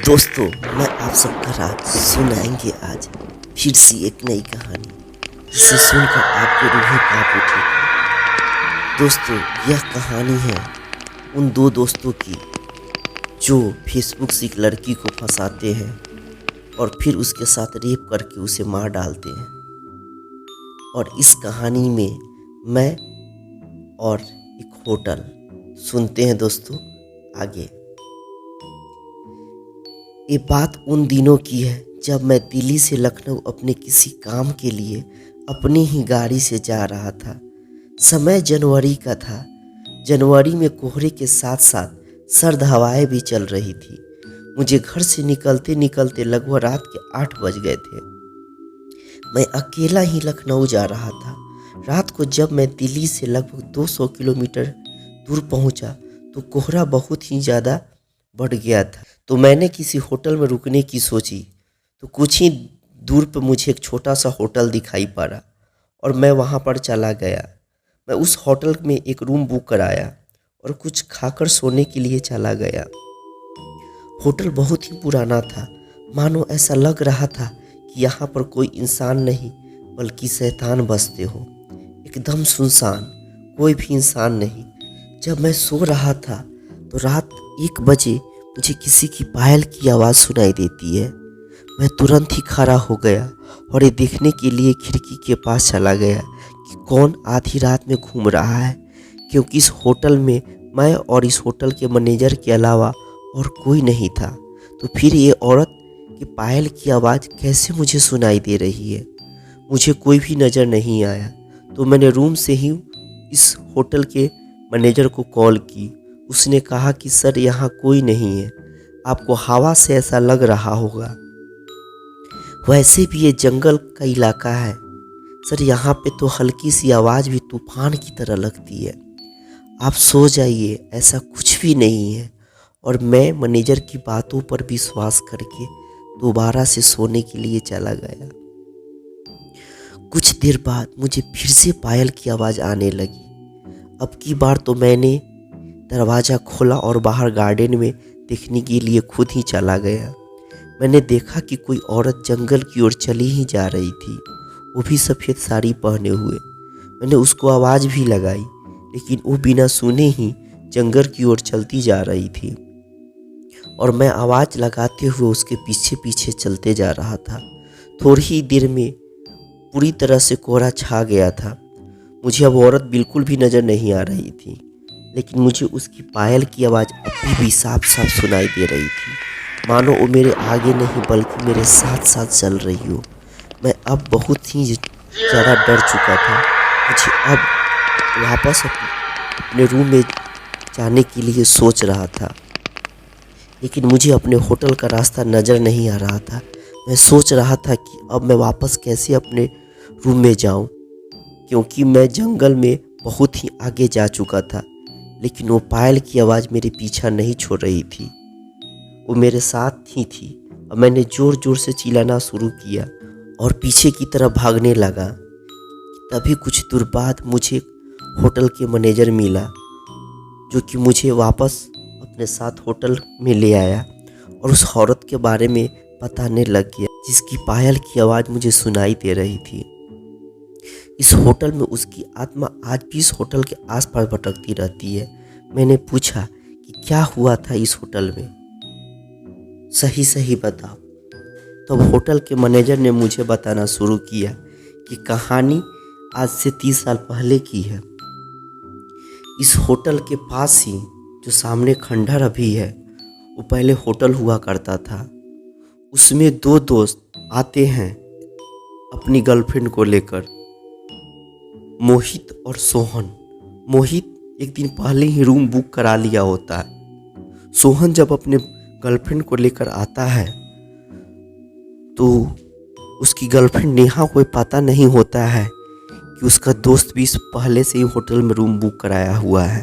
दोस्तों, मैं आप सबका राज सुनाएंगे आज फिर से एक नई कहानी जिसे सुनकर आपकी रूहें कांप उठेगी। दोस्तों, यह कहानी है उन दो दोस्तों की जो फेसबुक से एक लड़की को फंसाते हैं और फिर उसके साथ रेप करके उसे मार डालते हैं। और इस कहानी में मैं और एक होटल सुनते हैं दोस्तों आगे। ये बात उन दिनों की है जब मैं दिल्ली से लखनऊ अपने किसी काम के लिए अपनी ही गाड़ी से जा रहा था। समय जनवरी का था। जनवरी में कोहरे के साथ साथ सर्द हवाएं भी चल रही थी। मुझे घर से निकलते निकलते लगभग रात के 8 बज गए थे। मैं अकेला ही लखनऊ जा रहा था। रात को जब मैं दिल्ली से लगभग 200 किलोमीटर दूर पहुंचा तो कोहरा बहुत ही ज़्यादा बढ़ गया था। तो मैंने किसी होटल में रुकने की सोची। तो कुछ ही दूर पर मुझे एक छोटा सा होटल दिखाई पड़ा और मैं वहां पर चला गया। मैं उस होटल में एक रूम बुक कराया और कुछ खाकर सोने के लिए चला गया। होटल बहुत ही पुराना था। मानो ऐसा लग रहा था कि यहाँ पर कोई इंसान नहीं बल्कि शैतान बसते हो। एकदम सुनसान, कोई भी इंसान नहीं। जब मैं सो रहा था तो रात 1 बजे मुझे किसी की पायल की आवाज़ सुनाई देती है। मैं तुरंत ही खड़ा हो गया और ये देखने के लिए खिड़की के पास चला गया कि कौन आधी रात में घूम रहा है, क्योंकि इस होटल में मैं और इस होटल के मैनेजर के अलावा और कोई नहीं था। तो फिर ये औरत की पायल की आवाज़ कैसे मुझे सुनाई दे रही है? मुझे कोई भी नज़र नहीं आया। तो मैंने रूम से ही इस होटल के मैनेजर को कॉल की। उसने कहा कि सर, यहाँ कोई नहीं है, आपको हवा से ऐसा लग रहा होगा। वैसे भी ये जंगल का इलाका है सर, यहाँ पे तो हल्की सी आवाज़ भी तूफान की तरह लगती है। आप सो जाइए, ऐसा कुछ भी नहीं है। और मैं मैनेजर की बातों पर विश्वास करके दोबारा से सोने के लिए चला गया। कुछ देर बाद मुझे फिर से पायल की आवाज़ आने लगी। अब की बार तो मैंने दरवाज़ा खोला और बाहर गार्डन में देखने के लिए खुद ही चला गया। मैंने देखा कि कोई औरत जंगल की ओर चली ही जा रही थी, वो भी सफ़ेद साड़ी पहने हुए। मैंने उसको आवाज़ भी लगाई, लेकिन वो बिना सुने ही जंगल की ओर चलती जा रही थी और मैं आवाज़ लगाते हुए उसके पीछे पीछे चलते जा रहा था। थोड़ी ही देर में पूरी तरह से कोहरा छा गया था। मुझे अब औरत बिल्कुल भी नज़र नहीं आ रही थी, लेकिन मुझे उसकी पायल की आवाज़ अभी भी साफ साफ सुनाई दे रही थी, मानो वो मेरे आगे नहीं बल्कि मेरे साथ साथ चल रही हो। मैं अब बहुत ही ज़्यादा डर चुका था। मुझे अब वापस अपने रूम में जाने के लिए सोच रहा था, लेकिन मुझे अपने होटल का रास्ता नज़र नहीं आ रहा था। मैं सोच रहा था कि अब मैं वापस कैसे अपने रूम में जाऊं, क्योंकि मैं जंगल में बहुत ही आगे जा चुका था। लेकिन वो पायल की आवाज़ मेरे पीछा नहीं छोड़ रही थी, वो मेरे साथ ही थी। और मैंने ज़ोर ज़ोर से चिल्लाना शुरू किया और पीछे की तरफ भागने लगा। तभी कुछ दूर बाद मुझे होटल के मैनेजर मिला, जो कि मुझे वापस अपने साथ होटल में ले आया और उस औरत के बारे में बताने लग गया जिसकी पायल की आवाज़ मुझे सुनाई दे रही थी। इस होटल में उसकी आत्मा आज भी इस होटल के आसपास भटकती रहती है। मैंने पूछा कि क्या हुआ था इस होटल में, सही सही बताओ। तब होटल के मैनेजर ने मुझे बताना शुरू किया कि कहानी आज से 30 साल पहले की है। इस होटल के पास ही जो सामने खंडहर अभी है, वो पहले होटल हुआ करता था। उसमें 2 दोस्त आते हैं अपनी गर्लफ्रेंड को लेकर, मोहित और सोहन। मोहित एक दिन पहले ही रूम बुक करा लिया होता है। सोहन जब अपने गर्लफ्रेंड को लेकर आता है तो उसकी गर्लफ्रेंड नेहा को पता नहीं होता है कि उसका दोस्त भी पहले से ही होटल में रूम बुक कराया हुआ है।